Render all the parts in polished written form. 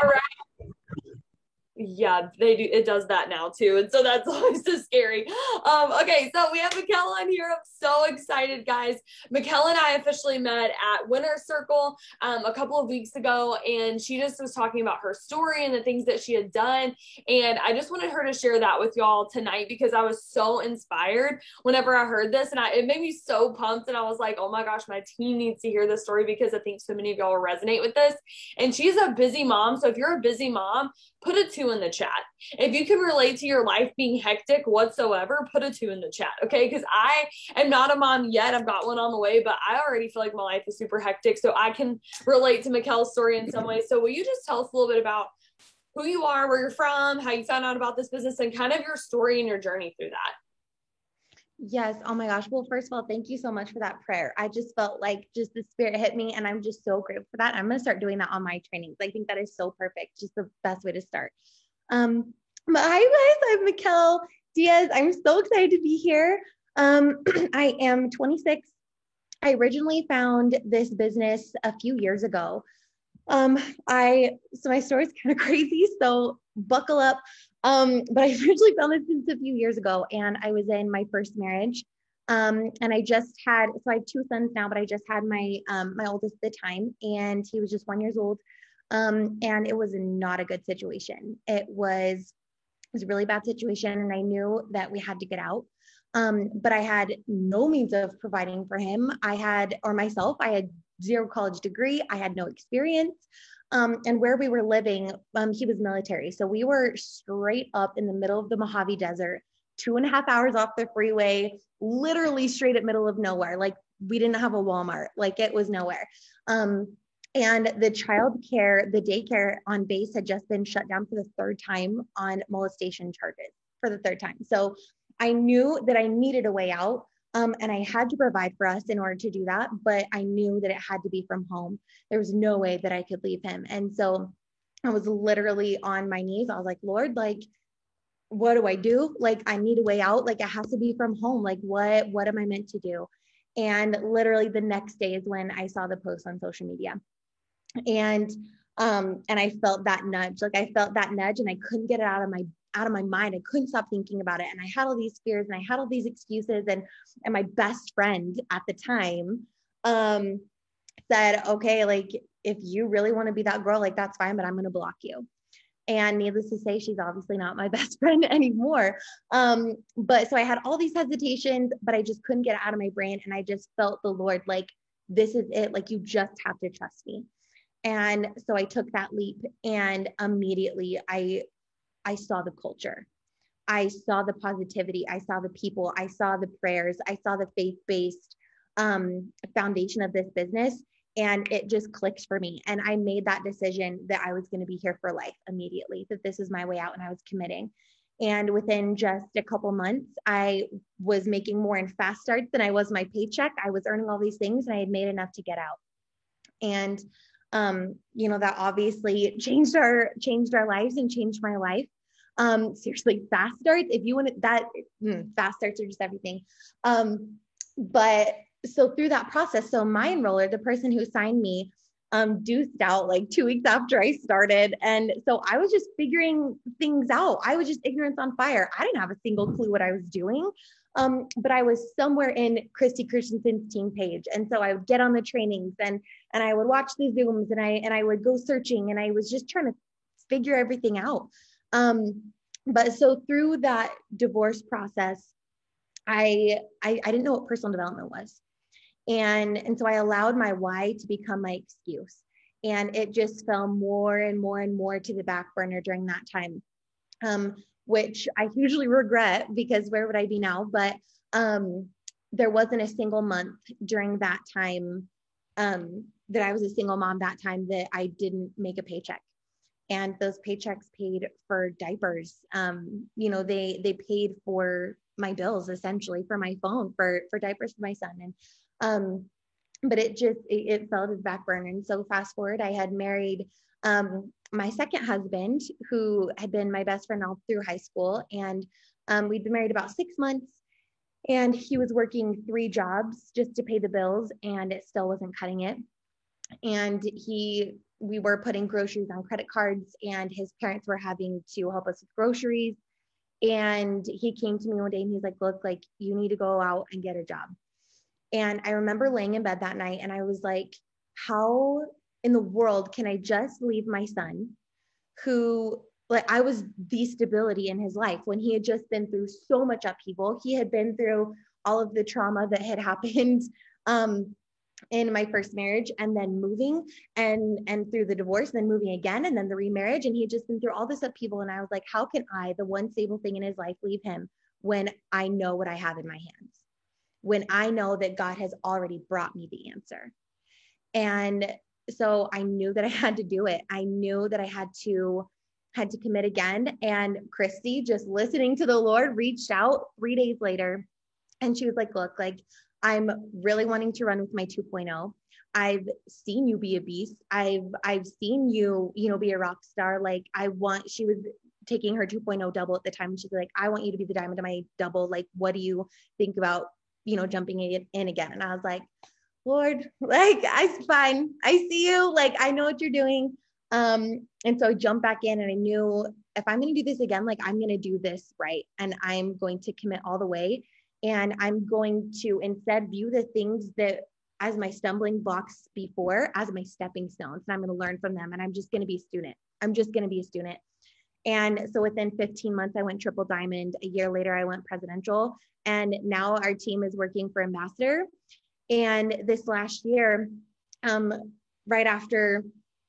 All right. Yeah, they do. It does that now too. And so that's always so scary. Okay, so we have Mikkel on here. I'm so excited, guys. Mikkel and I officially met at Winter Circle a couple of weeks ago, and she just was talking about her story and the things that she had done. And I just wanted her to share that with y'all tonight because I was so inspired whenever I heard this. And it made me so pumped. And I was like, oh my gosh, my team needs to hear this story because I think so many of y'all will resonate with this. And she's a busy mom. So if you're a busy mom, put a 2 in the chat. If you can relate to your life being hectic whatsoever, put a 2 in the chat, okay? Because I am not a mom yet. I've got one on the way, but I already feel like my life is super hectic. So I can relate to Mikkel's story in some ways. So will you just tell us a little bit about who you are, where you're from, how you found out about this business, and kind of your story and your journey through that? Yes. Oh my gosh. Well, first of all, thank you so much for that prayer. I just felt like just the spirit hit me and I'm just so grateful for that. I'm going to start doing that on my trainings. I think that is so perfect. Just the best way to start. But hi guys, I'm Mikkel Diaz. I'm so excited to be here. I am 26. I originally found this business a few years ago. So my story's kind of crazy, so buckle up. But I originally found this business a few years ago, and I was in my first marriage. And I just had, so I have 2 sons now, but I just had my oldest at the time, and he was just 1 year old. And it was not a good situation. It was a really bad situation, and I knew that we had to get out. But I had no means of providing for him. I had 0 college degree. I had no experience. And where we were living, he was military. So we were straight up in the middle of the Mojave Desert, 2.5 hours off the freeway, literally straight at middle of nowhere. Like we didn't have a Walmart, like it was nowhere. And the the daycare on base had just been shut down for the 3rd time on molestation charges for the 3rd time. So I knew that I needed a way out. And I had to provide for us in order to do that, but I knew that it had to be from home. There was no way that I could leave him. And so I was literally on my knees. I was like, Lord, like, what do I do? Like, I need a way out. Like, it has to be from home. Like, what am I meant to do? And literally the next day is when I saw the post on social media. And I felt that nudge. Like I felt that nudge and I couldn't get it out of my mind. I couldn't stop thinking about it. And I had all these fears and I had all these excuses, and my best friend at the time said, okay, like if you really want to be that girl, like that's fine, but I'm going to block you. And needless to say, she's obviously not my best friend anymore. But so I had all these hesitations, but I just couldn't get it out of my brain. And I just felt the Lord, like, this is it. Like, you just have to trust me. And so I took that leap, and immediately I saw the culture. I saw the positivity. I saw the people. I saw the prayers. I saw the faith-based foundation of this business. And it just clicked for me. And I made that decision that I was going to be here for life immediately, that this is my way out, and I was committing. And within just a couple months, I was making more in fast starts than I was my paycheck. I was earning all these things, and I had made enough to get out. And that obviously changed our lives and changed my life. Seriously, fast starts, if you want that, fast starts are just everything. But so through that process, so my enroller, the person who signed me, deuced out like 2 weeks after I started. And so I was just figuring things out. I was just ignorance on fire. I didn't have a single clue what I was doing. But I was somewhere in Christy Christensen's team page. And so I would get on the trainings and I would watch the Zooms and I would go searching, and I was just trying to figure everything out. But so through that divorce process, I didn't know what personal development was. And so I allowed my why to become my excuse. And it just fell more and more and more to the back burner during that time. Which I hugely regret, because where would I be now? But there wasn't a single month during that time that I was a single mom that time that I didn't make a paycheck. And those paychecks paid for diapers. They paid for my bills, essentially, for my phone, for diapers for my son. And but it fell to the back burner. And so fast forward, I had married my second husband, who had been my best friend all through high school. And we'd been married about 6 months, and he was working 3 jobs just to pay the bills, and it still wasn't cutting it. And he we were putting groceries on credit cards, and his parents were having to help us with groceries. And he came to me one day and he's like, look, like you need to go out and get a job. And I remember laying in bed that night and I was like, how in the world can I just leave my son, who, like, I was the stability in his life when he had just been through so much upheaval. He had been through all of the trauma that had happened in my first marriage, and then moving and through the divorce, and then moving again, and then the remarriage. And he had just been through all this upheaval. And I was like, how can I, the one stable thing in his life, leave him when I know what I have in my hands, when I know that God has already brought me the answer? And so I knew that I had to do it. I knew that I had to commit again. And Christy, just listening to the Lord, reached out 3 days later, and she was like, look, like, I'm really wanting to run with my 2.0. I've seen you be a beast. I've seen you, be a rock star. Like, she was taking her 2.0 double at the time. She's like, I want you to be the diamond of my double. Like, what do you think about, jumping in again? And I was like, Lord, like, fine. I see you. Like, I know what you're doing. And so I jumped back in, and I knew if I'm going to do this again, like, I'm going to do this right. And I'm going to commit all the way. And I'm going to instead view the things that as my stumbling blocks before as my stepping stones. And I'm going to learn from them. And I'm just going to be a student. I'm just going to be a student. And so within 15 months, I went triple diamond. A year later, I went presidential. And now our team is working for ambassador. And this last year, right after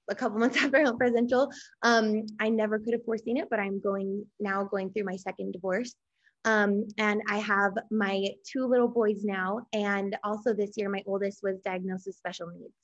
a couple months after I went presidential, I never could have foreseen it, but I'm going through my second divorce. And I have my 2 little boys now. And also this year, my oldest was diagnosed with special needs.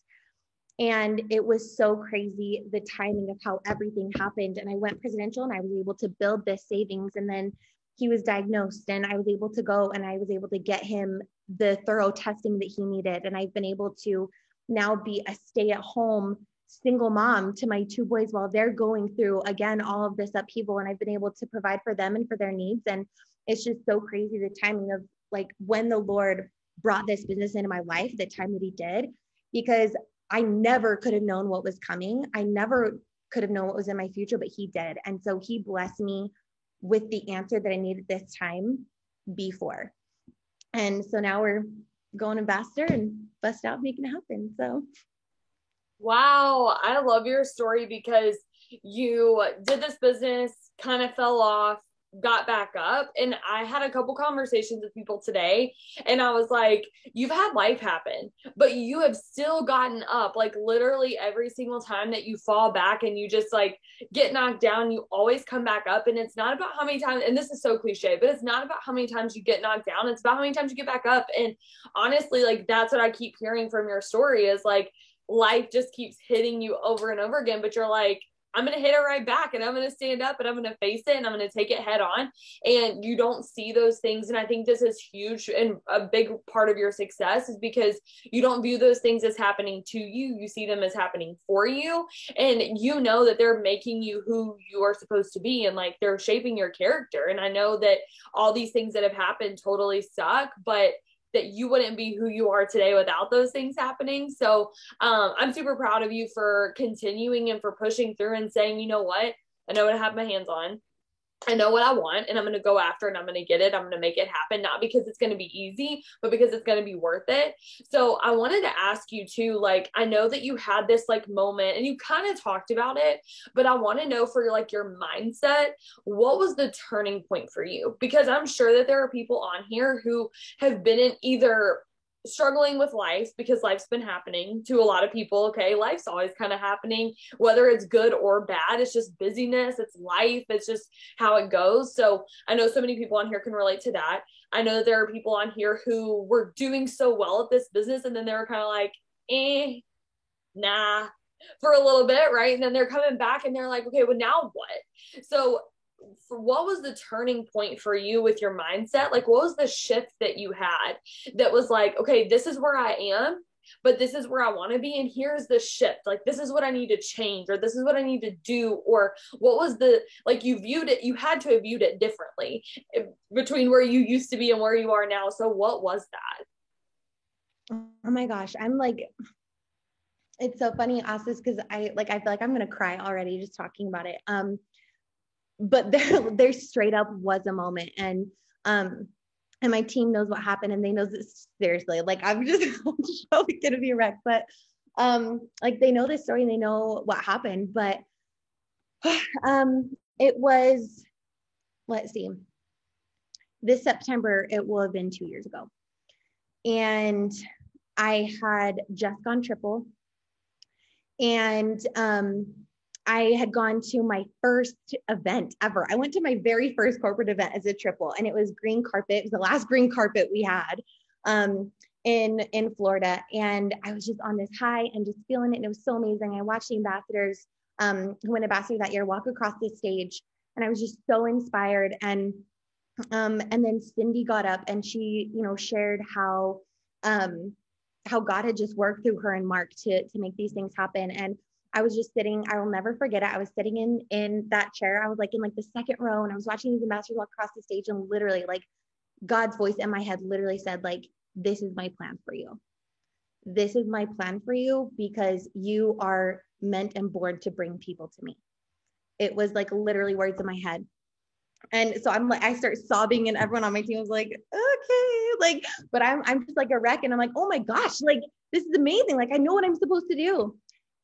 And it was so crazy, the timing of how everything happened. And I went presidential and I was able to build this savings. And then he was diagnosed, and I was able to go and I was able to get him the thorough testing that he needed. And I've been able to now be a stay-at-home single mom to my 2 boys while they're going through, again, all of this upheaval. And I've been able to provide for them and for their needs. And it's just so crazy, the timing of, like, when the Lord brought this business into my life, the time that he did, because I never could have known what was coming. I never could have known what was in my future, but he did. And so he blessed me with the answer that I needed this time before. And so now we're going ambassador and bust out making it happen. So. Wow. I love your story because you did this business, kind of fell off, got back up. And I had a couple conversations with people today, and I was like, you've had life happen, but you have still gotten up. Like, literally every single time that you fall back and you just, like, get knocked down, you always come back up. And it's not about how many times, and this is so cliche, but it's not about how many times you get knocked down. It's about how many times you get back up. And honestly, like, that's what I keep hearing from your story is, like, life just keeps hitting you over and over again, but you're like, I'm going to hit it right back, and I'm going to stand up, and I'm going to face it, and I'm going to take it head on. And you don't see those things. And I think this is huge, and a big part of your success is because you don't view those things as happening to you. You see them as happening for you. And you know that they're making you who you are supposed to be. And, like, they're shaping your character. And I know that all these things that have happened totally suck, but that you wouldn't be who you are today without those things happening. So I'm super proud of you for continuing and for pushing through and saying, you know what, I know what I have my hands on. I know what I want, and I'm going to go after it, and I'm going to get it. I'm going to make it happen, not because it's going to be easy, but because it's going to be worth it. So I wanted to ask you too, like, I know that you had this, like, moment, and you kind of talked about it, but I want to know for, like, your mindset, what was the turning point for you? Because I'm sure that there are people on here who have been in either struggling with life, because life's been happening to a lot of people. Okay, life's always kind of happening, whether it's good or bad. It's just busyness, it's life, it's just how it goes. So I know so many people on here can relate to that. I know that there are people on here who were doing so well at this business, and then they were kind of like, nah, for a little bit, right? And then they're coming back and they're like, okay, well, now what? So what was the turning point for you with your mindset? Like, what was the shift that you had that was like, okay, this is where I am, but this is where I want to be, and here's the shift. Like, this is what I need to change, or this is what I need to do, or what was the, like, you viewed it, you had to have viewed it differently between where you used to be and where you are now. So what was that? Oh my gosh, I'm like, It's so funny, Asis, because I feel like I'm gonna cry already just talking about it. But there straight up was a moment, um and my team knows what happened, and they know this seriously. Like I'm just probably gonna be a wreck, but like they know this story and they know what happened. But it was, let's see, this September it will have been 2 years ago, and I had just gone triple, and I had gone to my first event ever. I went to my very first corporate event as a triple, and it was green carpet. It was the last green carpet we had in Florida, and I was just on this high and just feeling it, and it was so amazing. I watched the ambassadors who went ambassador that year walk across the stage, and I was just so inspired. And then Cindy got up and she, shared how God had just worked through her and Mark to make these things happen. And I was just sitting, I will never forget it. I was sitting in that chair. I was like in like the second row, and I was watching these ambassadors walk across the stage, and literally like God's voice in my head literally said, like, this is my plan for you. This is my plan for you because you are meant and born to bring people to me. It was like literally words in my head. And so I'm like, I start sobbing, and everyone on my team was like, okay, like, but I'm just like a wreck. And I'm like, oh my gosh, like, this is amazing. Like, I know what I'm supposed to do.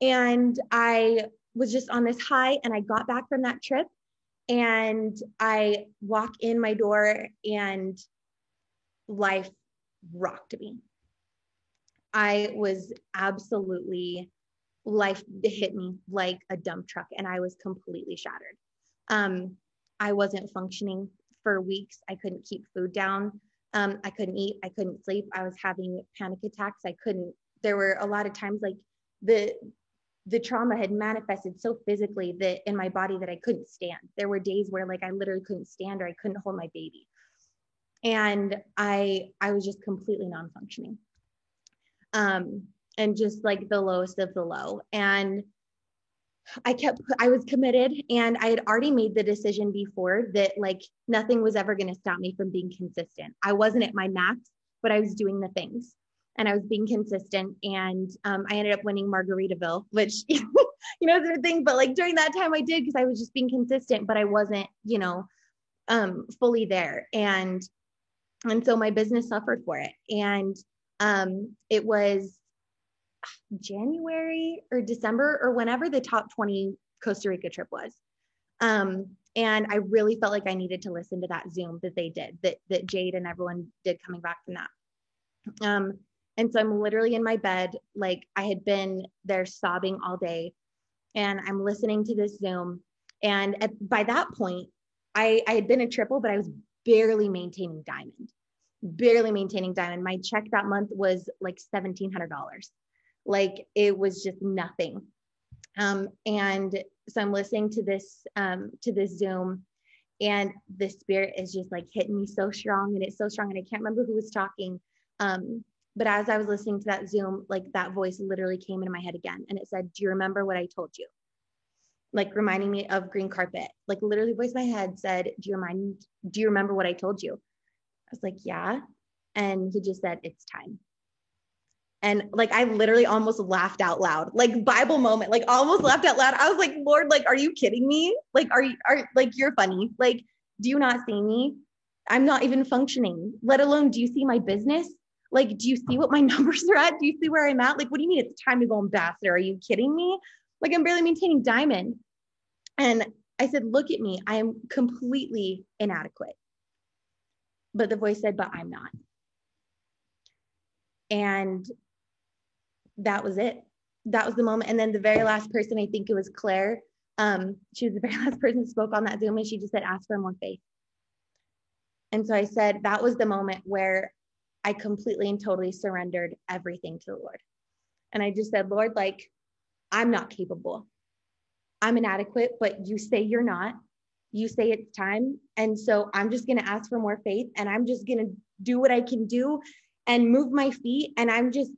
And I was just on this high, and I got back from that trip, and I walk in my door, and life rocked me. I was absolutely, life hit me like a dump truck, and I was completely shattered. I wasn't functioning for weeks. I couldn't keep food down. I couldn't eat. I couldn't sleep. I was having panic attacks. There were a lot of times like the trauma had manifested so physically that in my body that I couldn't stand. There were days where like I literally couldn't stand, or I couldn't hold my baby. And I was just completely non-functioning. And just like the lowest of the low. And I was committed, and I had already made the decision before that like nothing was ever going to stop me from being consistent. I wasn't at my max, but I was doing the things, and I was being consistent. And I ended up winning Margaritaville, which, is a thing. But like during that time I did, because I was just being consistent, but I wasn't, fully there. And so my business suffered for it. And it was January or December or whenever the top 20 Costa Rica trip was. And I really felt like I needed to listen to that Zoom that they did, that Jade and everyone did coming back from that. And so I'm literally in my bed, like I had been there sobbing all day, and I'm listening to this Zoom. And by that point, I had been a triple, but I was barely maintaining diamond. My check that month was like $1,700. Like it was just nothing. And so I'm listening to this Zoom, and the spirit is just like hitting me so strong, and it's so strong. And I can't remember who was talking. But as I was listening to that Zoom, like that voice literally came into my head again. And it said, do you remember what I told you? Like reminding me of green carpet, like literally voice in my head said, do you remember what I told you? I was like, yeah. And he just said, it's time. And like, I literally almost laughed out loud, like Bible moment, like almost laughed out loud. I was like, Lord, like, are you kidding me? Like, are like, you're funny. Like, do you not see me? I'm not even functioning, let alone, do you see my business? Like, do you see what my numbers are at? Do you see where I'm at? Like, what do you mean it's time to go ambassador? Are you kidding me? Like, I'm barely maintaining diamond. And I said, look at me. I am completely inadequate. But the voice said, but I'm not. And that was it. That was the moment. And then the very last person, I think it was Claire. She was the very last person who spoke on that Zoom, and she just said, ask for more faith. And so I said, that was the moment where I completely and totally surrendered everything to the Lord. And I just said, Lord, like, I'm not capable. I'm inadequate, but you say you're not. You say it's time. And so I'm just going to ask for more faith, and I'm just going to do what I can do and move my feet. And I'm just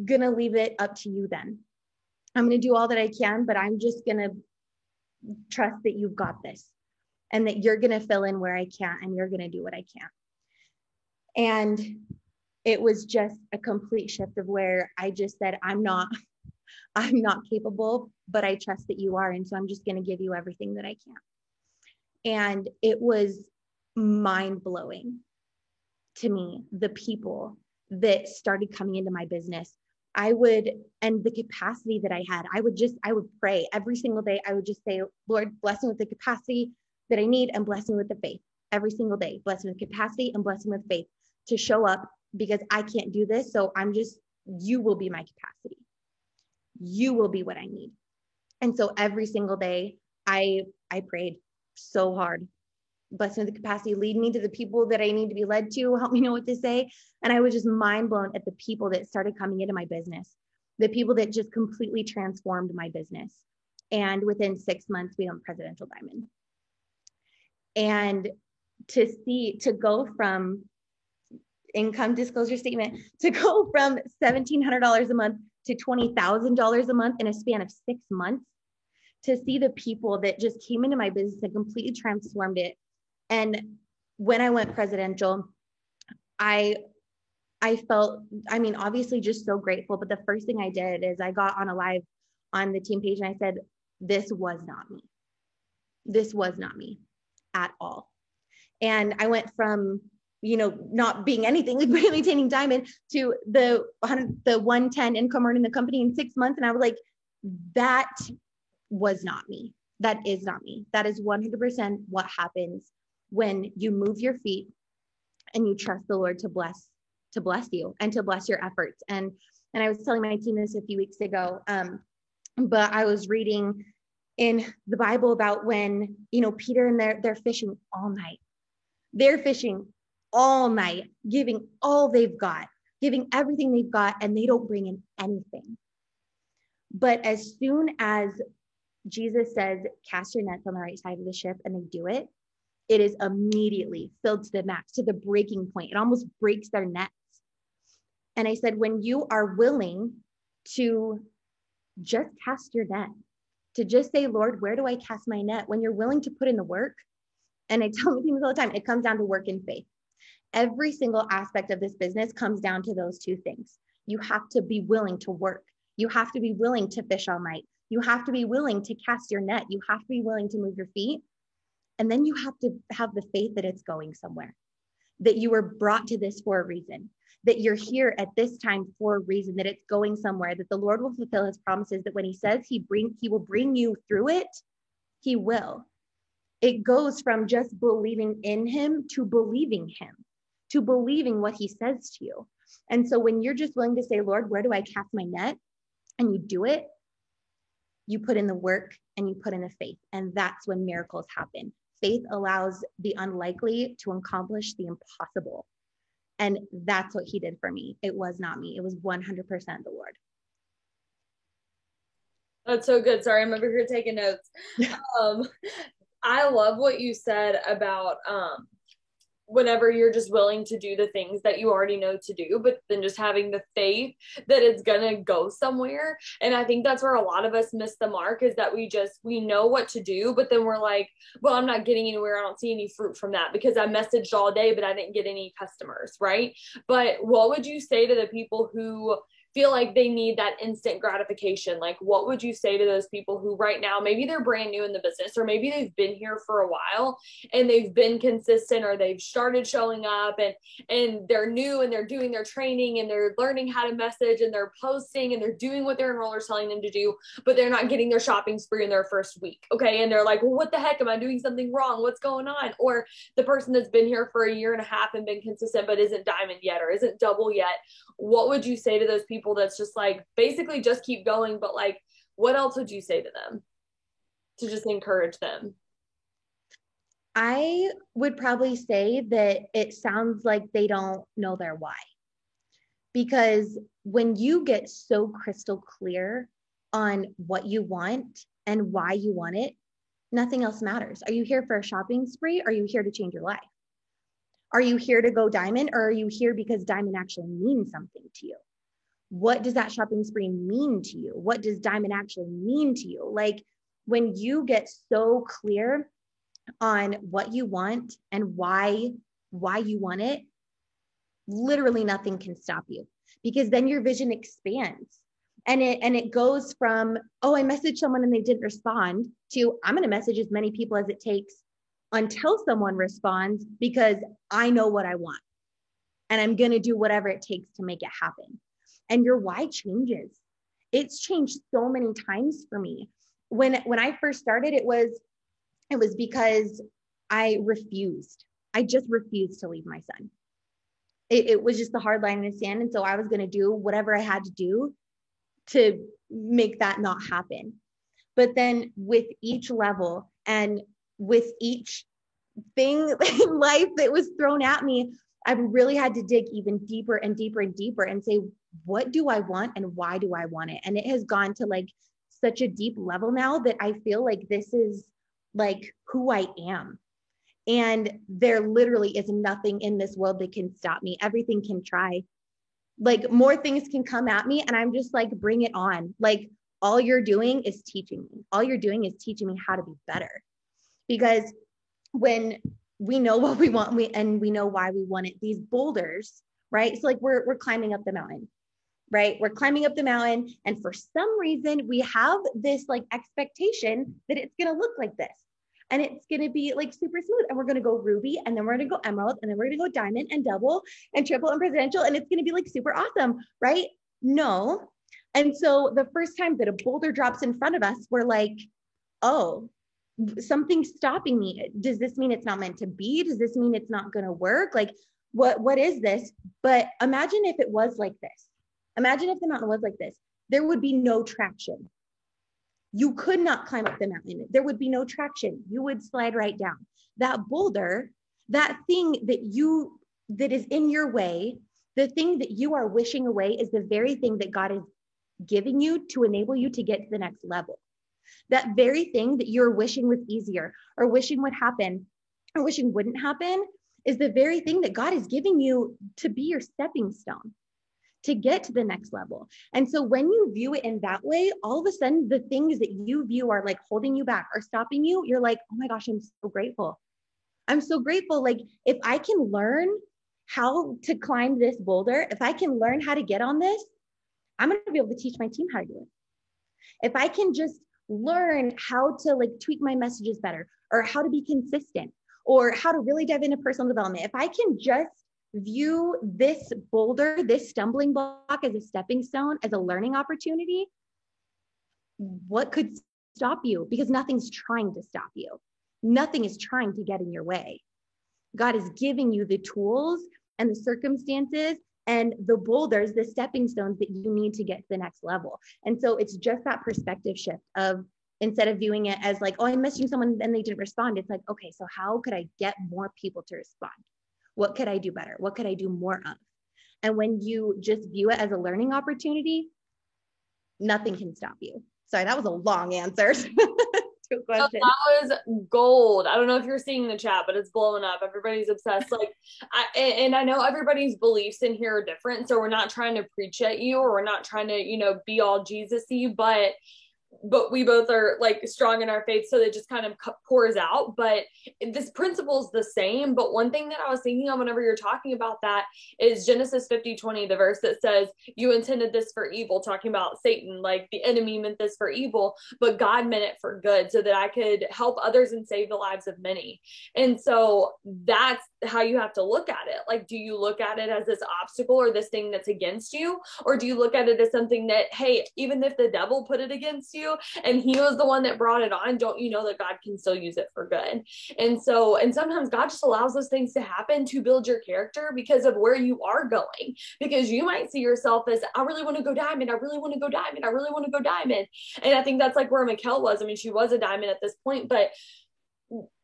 going to leave it up to you then. I'm going to do all that I can, but I'm just going to trust that you've got this, and that you're going to fill in where I can't, and you're going to do what I can't. And it was just a complete shift of where I just said, I'm not I'm not capable, but I trust that you are. And so I'm just going to give you everything that I can. And it was mind blowing to me, the people that started coming into my business. And the capacity that I had, I would pray every single day. I would just say, Lord, bless me with the capacity that I need and bless me with the faith every single day. Bless me with capacity and bless me with faith to show up, because I can't do this. So you will be my capacity. You will be what I need. And so every single day I prayed so hard. Bless me with the capacity, lead me to the people that I need to be led to, help me know what to say. And I was just mind blown at the people that started coming into my business, the people that just completely transformed my business. And within 6 months, we owned Presidential Diamond. And to go from income disclosure statement, to go from $1,700 a month to $20,000 a month in a span of 6 months, to see the people that just came into my business and completely transformed it. And when I went presidential, I felt, obviously just so grateful. But the first thing I did is I got on a live on the team page and I said, this was not me. This was not me at all. And I went from, not being anything like maintaining diamond to the 110 income earning the company in 6 months. And I was like, that was not me. That is not me. That is 100% what happens when you move your feet and you trust the Lord to bless you and to bless your efforts. And I was telling my team this a few weeks ago, but I was reading in the Bible about when, Peter and they're fishing all night. They're fishing all night, giving all they've got, giving everything they've got, and they don't bring in anything. But as soon as Jesus says, cast your nets on the right side of the ship, and they do it, it is immediately filled to the max, to the breaking point. It almost breaks their nets. And I said, when you are willing to just cast your net, to just say, Lord, where do I cast my net? When you're willing to put in the work, and I tell my teams all the time, it comes down to work and faith. Every single aspect of this business comes down to those two things. You have to be willing to work. You have to be willing to fish all night. You have to be willing to cast your net. You have to be willing to move your feet. And then you have to have the faith that it's going somewhere, that you were brought to this for a reason, that you're here at this time for a reason, that it's going somewhere, that the Lord will fulfill his promises, that when he says he will bring you through it, he will. It goes from just believing in him to believing him, to believing what he says to you. And so when you're just willing to say, Lord, where do I cast my net? And you do it, you put in the work and you put in the faith. And that's when miracles happen. Faith allows the unlikely to accomplish the impossible. And that's what he did for me. It was not me. It was 100% the Lord. That's so good. Sorry, I'm over here taking notes. I love what you said about whenever you're just willing to do the things that you already know to do, but then just having the faith that it's gonna go somewhere. And I think that's where a lot of us miss the mark, is that we know what to do, but then we're like, well, I'm not getting anywhere. I don't see any fruit from that because I messaged all day, but I didn't get any customers, right? But what would you say to the people who feel like they need that instant gratification? Like, what would you say to those people who right now, maybe they're brand new in the business, or maybe they've been here for a while and they've been consistent, or they've started showing up and they're new and they're doing their training and they're learning how to message and they're posting and they're doing what their enroller's telling them to do, but they're not getting their shopping spree in their first week. Okay. And they're like, well, what the heck? Am I doing something wrong? What's going on? Or the person that's been here for a year and a half and been consistent, but isn't diamond yet, or isn't double yet. What would you say to those people that's just like, basically just keep going, but like, what else would you say to them to just encourage them? I would probably say that it sounds like they don't know their why. Because when you get so crystal clear on what you want and why you want it, nothing else matters. Are you here for a shopping spree? Or are you here to change your life? Are you here to go diamond, or are you here because diamond actually means something to you? What does that shopping spree mean to you? What does diamond actually mean to you? Like, when you get so clear on what you want and why you want it, literally nothing can stop you, because then your vision expands. And it goes from, oh, I messaged someone and they didn't respond, to I'm going to message as many people as it takes until someone responds, because I know what I want and I'm going to do whatever it takes to make it happen. And your why changes. It's changed so many times for me. When I first started, it was because I just refused to leave my son. It was just the hard line in the sand. And so I was going to do whatever I had to do to make that not happen. But then with each level and with each thing in life that was thrown at me, I really had to dig even deeper and deeper and deeper and say, what do I want and why do I want it? And it has gone to like such a deep level now that I feel like this is like who I am. And there literally is nothing in this world that can stop me. Everything can try. Like more things can come at me and I'm just like, bring it on. Like all you're doing is teaching me. All you're doing is teaching me how to be better. Because when we know what we want, we know why we want it, these boulders, right? So like we're climbing up the mountain, right? We're climbing up the mountain. And for some reason we have this like expectation that it's going to look like this. And it's going to be like super smooth. And we're going to go ruby, and then we're going to go emerald, and then we're going to go diamond and double and triple and presidential. And it's going to be like super awesome, right? No. And so the first time that a boulder drops in front of us, we're like, oh, something's stopping me. Does this mean it's not meant to be? Does this mean it's not going to work? Like, what is this? But imagine if it was like this. Imagine if the mountain was like this. There would be no traction. You could not climb up the mountain. There would be no traction. You would slide right down. That boulder, that thing that is in your way, the thing that you are wishing away is the very thing that God is giving you to enable you to get to the next level. That very thing that you're wishing was easier or wishing would happen or wishing wouldn't happen is the very thing that God is giving you to be your stepping stone to get to the next level. And so when you view it in that way, all of a sudden the things that you view are like holding you back or stopping you, you're like, oh my gosh, I'm so grateful. I'm so grateful. Like if I can learn how to climb this boulder, if I can learn how to get on this, I'm going to be able to teach my team how to do it. If I can just learn how to like tweak my messages better, or how to be consistent, or how to really dive into personal development, if I can just view this boulder, this stumbling block as a stepping stone, as a learning opportunity, what could stop you? Because nothing's trying to stop you. Nothing is trying to get in your way. God is giving you the tools and the circumstances and the boulders, the stepping stones that you need to get to the next level. And so it's just that perspective shift of, instead of viewing it as like, oh, I'm messaging someone and they didn't respond, it's like, okay, so how could I get more people to respond? What could I do better? What could I do more of? And when you just view it as a learning opportunity, nothing can stop you. Sorry, that was a long answer to a question. That was gold. I don't know if you're seeing the chat, but it's blowing up. Everybody's obsessed. Like, I know everybody's beliefs in here are different, so we're not trying to preach at you, or we're not trying to, be all Jesus-y, but we both are like strong in our faith, so it just kind of pours out. But this principle is the same. But one thing that I was thinking of whenever you're talking about that is Genesis 50:20, the verse that says, you intended this for evil, talking about Satan, like the enemy meant this for evil, but God meant it for good, so that I could help others and save the lives of many. And so that's how you have to look at it. Like, do you look at it as this obstacle or this thing that's against you? Or do you look at it as something that, hey, even if the devil put it against you and he was the one that brought it on, don't you know that God can still use it for good? And sometimes God just allows those things to happen to build your character because of where you are going. Because you might see yourself as, I really want to go diamond. I really want to go diamond. I really want to go diamond. And I think that's like where Mikkel was. I mean, she was a diamond at this point, but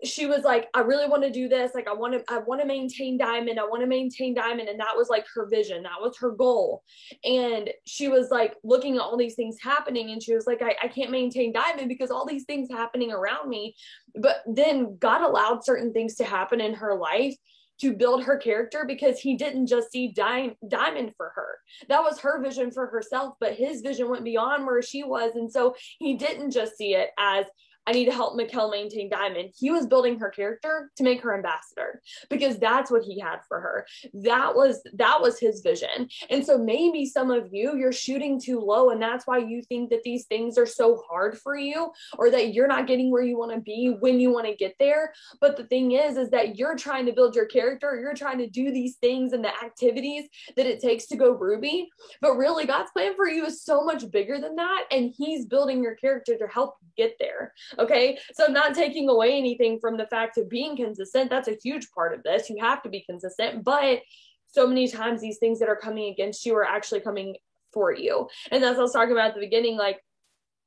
she was like, I really want to do this. Like, I want to maintain diamond. I want to maintain diamond. And that was like her vision. That was her goal. And she was like looking at all these things happening. And she was like, I can't maintain diamond because all these things happening around me. But then God allowed certain things to happen in her life to build her character, because he didn't just see diamond for her. That was her vision for herself, but his vision went beyond where she was. And so he didn't just see it as, I need to help Mikkel maintain Diamond. He was building her character to make her ambassador because that's what he had for her. That was his vision. And so maybe some of you're shooting too low, and that's why you think that these things are so hard for you, or that you're not getting where you want to be when you want to get there. But the thing is that you're trying to build your character, you're trying to do these things and the activities that it takes to go Ruby. But really, God's plan for you is so much bigger than that, and he's building your character to help you get there. Okay, so I'm not taking away anything from the fact of being consistent. That's a huge part of this. You have to be consistent, but so many times these things that are coming against you are actually coming for you. And that's what I was talking about at the beginning. Like,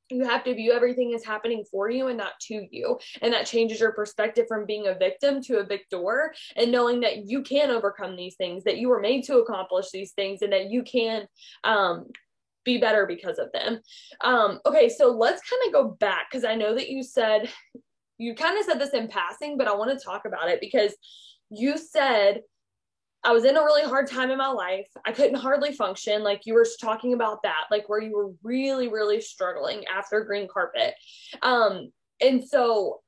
you have to view everything as happening for you and not to you. And that changes your perspective from being a victim to a victor, and knowing that you can overcome these things, that you were made to accomplish these things, and that you can be better because of them. Okay, so let's kind of go back, because I know that you kind of said this in passing, but I want to talk about it because you said, I was in a really hard time in my life. I couldn't hardly function. Like, you were talking about that, like where you were really, really struggling after green carpet. And so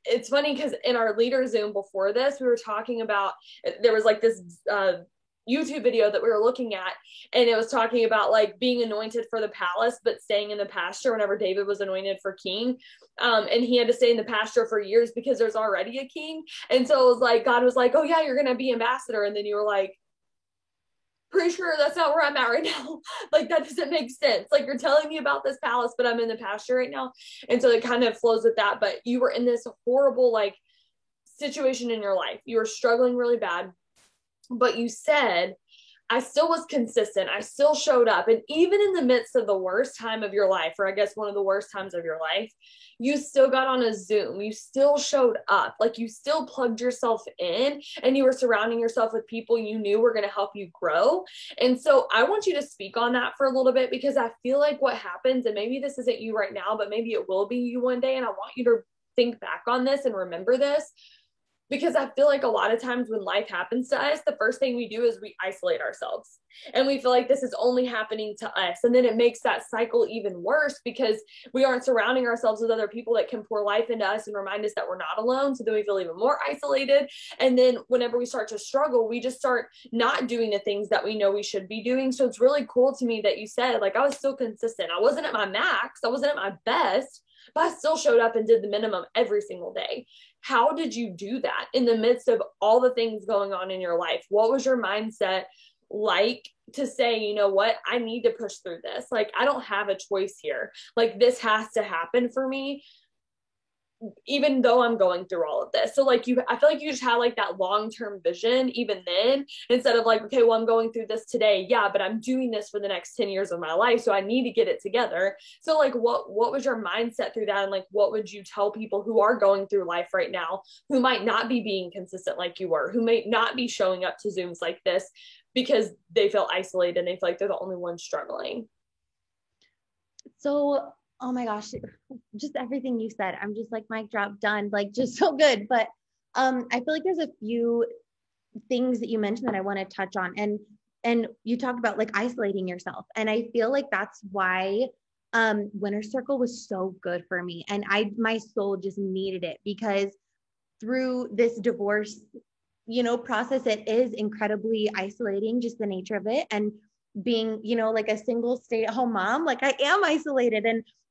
it's funny because in our leader Zoom before this, we were talking about, there was like this YouTube video that we were looking at, and it was talking about like being anointed for the palace, but staying in the pasture whenever David was anointed for king. And he had to stay in the pasture for years because there's already a king. And so it was like, God was like, oh yeah, you're going to be ambassador. And then you were like, pretty sure that's not where I'm at right now. Like, that doesn't make sense. Like, you're telling me about this palace, but I'm in the pasture right now. And so it kind of flows with that. But you were in this horrible, like, situation in your life. You were struggling really bad. But you said, I still was consistent. I still showed up. And even in the midst of the worst time of your life, or I guess one of the worst times of your life, you still got on a Zoom. You still showed up. Like, you still plugged yourself in, and you were surrounding yourself with people you knew were going to help you grow. And so I want you to speak on that for a little bit, because I feel like what happens, and maybe this isn't you right now, but maybe it will be you one day. And I want you to think back on this and remember this. Because I feel like a lot of times when life happens to us, the first thing we do is we isolate ourselves, and we feel like this is only happening to us. And then it makes that cycle even worse because we aren't surrounding ourselves with other people that can pour life into us and remind us that we're not alone. So then we feel even more isolated. And then whenever we start to struggle, we just start not doing the things that we know we should be doing. So it's really cool to me that you said, like, I was still consistent. I wasn't at my max. I wasn't at my best, but I still showed up and did the minimum every single day. How did you do that in the midst of all the things going on in your life? What was your mindset like to say, you know what, I need to push through this? Like, I don't have a choice here. Like, this has to happen for me, even though I'm going through all of this. So like, I feel like you just had like that long-term vision even then, instead of like, okay, well, I'm going through this today. Yeah, but I'm doing this for the next 10 years of my life. So I need to get it together. So like, what was your mindset through that? And like, what would you tell people who are going through life right now, who might not be being consistent like you were, who may not be showing up to Zooms like this because they feel isolated and they feel like they're the only ones struggling? So, oh my gosh, just everything you said, I'm just like, mic drop, done, like, just so good. But I feel like there's a few things that you mentioned that I want to touch on. And you talked about like isolating yourself. And I feel like that's why Winter Circle was so good for me. And my soul just needed it, because through this divorce, process, it is incredibly isolating, just the nature of it. And being, like a single stay-at-home mom, like I am isolated.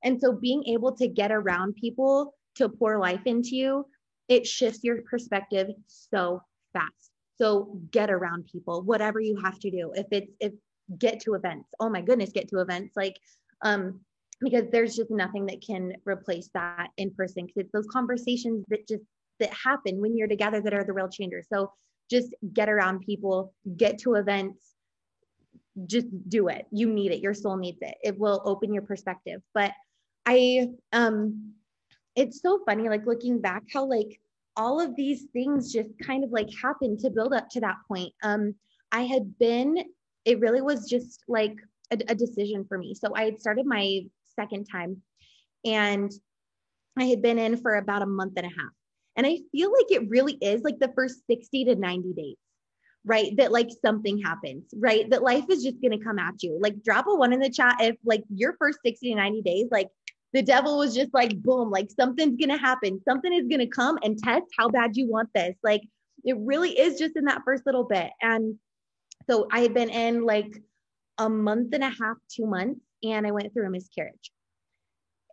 And so being able to get around people to pour life into you, it shifts your perspective so fast. So get around people, whatever you have to do. If get to events, oh my goodness, get to events, like, because there's just nothing that can replace that in person. Cause it's those conversations that happen when you're together that are the real changers. So just get around people, get to events, just do it. You need it. Your soul needs it. It will open your perspective. But it's so funny, like looking back, how like all of these things just kind of like happened to build up to that point. It really was just like a decision for me. So I had started my second time, and I had been in for about a month and a half. And I feel like it really is like the first 60 to 90 days, right? That like something happens, right? That life is just going to come at you. Like, drop a 1 in the chat if like your first 60 to 90 days, like The devil was just like, boom, like something's going to happen. Something is going to come and test how bad you want this. Like it really is just in that first little bit. And so I had been in like a month and a half, 2 months, and I went through a miscarriage.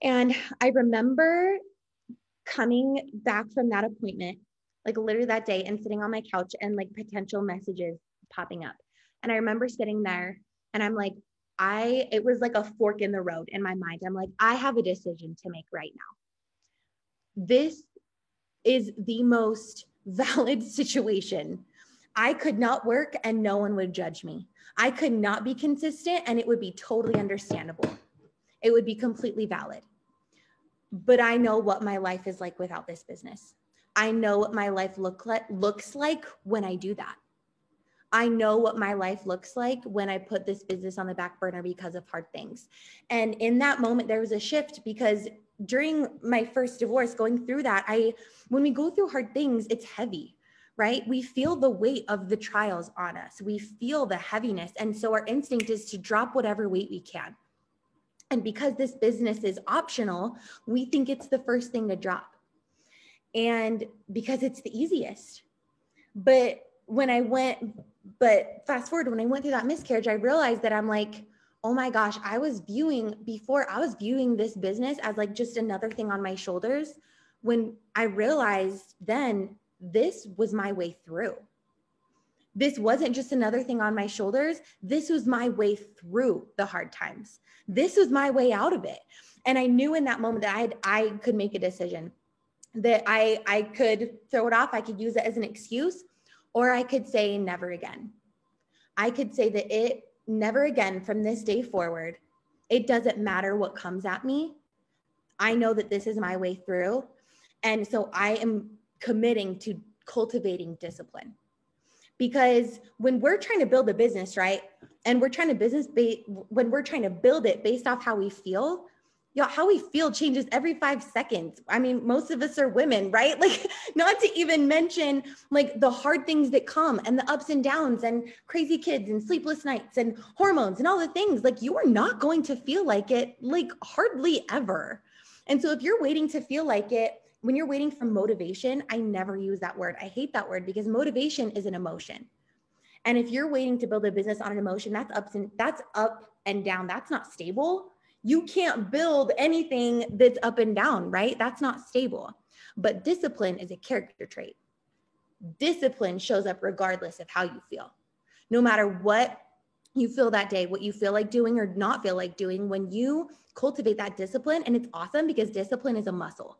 And I remember coming back from that appointment, like literally that day, and sitting on my couch and like potential messages popping up. And I remember sitting there and I'm like, it was like a fork in the road in my mind. I'm like, I have a decision to make right now. This is the most valid situation. I could not work and no one would judge me. I could not be consistent and it would be totally understandable. It would be completely valid. But I know what my life is like without this business. I know what my life looks like when I do that. I know what my life looks like when I put this business on the back burner because of hard things. And in that moment, there was a shift because during my first divorce, going through that, when we go through hard things, it's heavy, right? We feel the weight of the trials on us. We feel the heaviness. And so our instinct is to drop whatever weight we can. And because this business is optional, we think it's the first thing to drop. And because it's the easiest. But fast forward, when I went through that miscarriage, I realized that I'm like, oh my gosh, I was viewing this business as like just another thing on my shoulders, when I realized then this was my way through. This wasn't just another thing on my shoulders. This was my way through the hard times. This was my way out of it. And I knew in that moment that I could make a decision, that I could throw it off. I could use it as an excuse, or I could say never again. I could say that never again from this day forward. It doesn't matter what comes at me. I know that this is my way through. And so I am committing to cultivating discipline. Because when we're trying to build a business, right? And we're trying to when we're trying to build it based off how we feel, how we feel changes every 5 seconds. I mean, most of us are women, right? Like, not to even mention like the hard things that come and the ups and downs and crazy kids and sleepless nights and hormones and all the things. Like, you are not going to feel like it, like hardly ever. And so if you're waiting to feel like it, when you're waiting for motivation, I never use that word. I hate that word because motivation is an emotion. And if you're waiting to build a business on an emotion, that's up and down. That's not stable. You can't build anything that's up and down, right? That's not stable. But discipline is a character trait. Discipline shows up regardless of how you feel. No matter what you feel that day, what you feel like doing or not feel like doing, when you cultivate that discipline, and it's awesome because discipline is a muscle.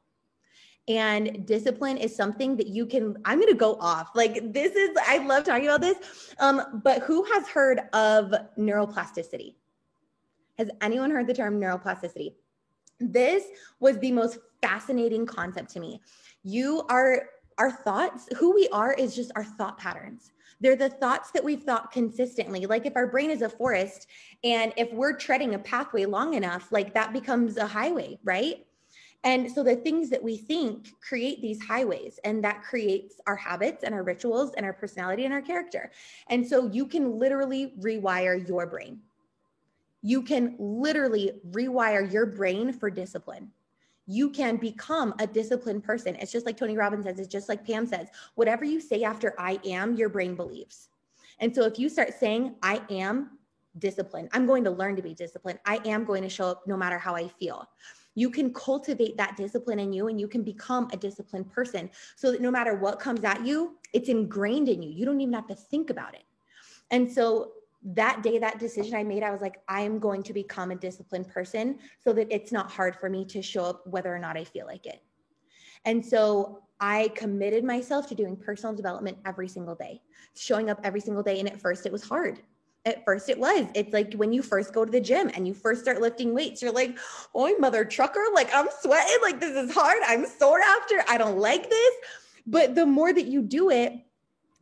And discipline is something that I'm going to go off. Like, I love talking about this. But who has heard of neuroplasticity? Has anyone heard the term neuroplasticity? This was the most fascinating concept to me. Our thoughts, who we are is just our thought patterns. They're the thoughts that we've thought consistently. Like, if our brain is a forest and if we're treading a pathway long enough, like that becomes a highway, right? And so the things that we think create these highways, and that creates our habits and our rituals and our personality and our character. And so you can literally rewire your brain. You can literally rewire your brain for discipline. You can become a disciplined person. It's just like Tony Robbins says, it's just like Pam says, whatever you say after I am, your brain believes. And so if you start saying, I am disciplined, I'm going to learn to be disciplined, I am going to show up no matter how I feel. You can cultivate that discipline in you, and you can become a disciplined person so that no matter what comes at you, it's ingrained in you. You don't even have to think about it. And so that day, that decision I made, I was like, I am going to become a disciplined person so that it's not hard for me to show up whether or not I feel like it. And so I committed myself to doing personal development every single day, showing up every single day. And at first it was hard. At first it was. It's like when you first go to the gym and you first start lifting weights, you're like, oh, mother trucker, like I'm sweating, like this is hard. I'm sore after, I don't like this. But the more that you do it,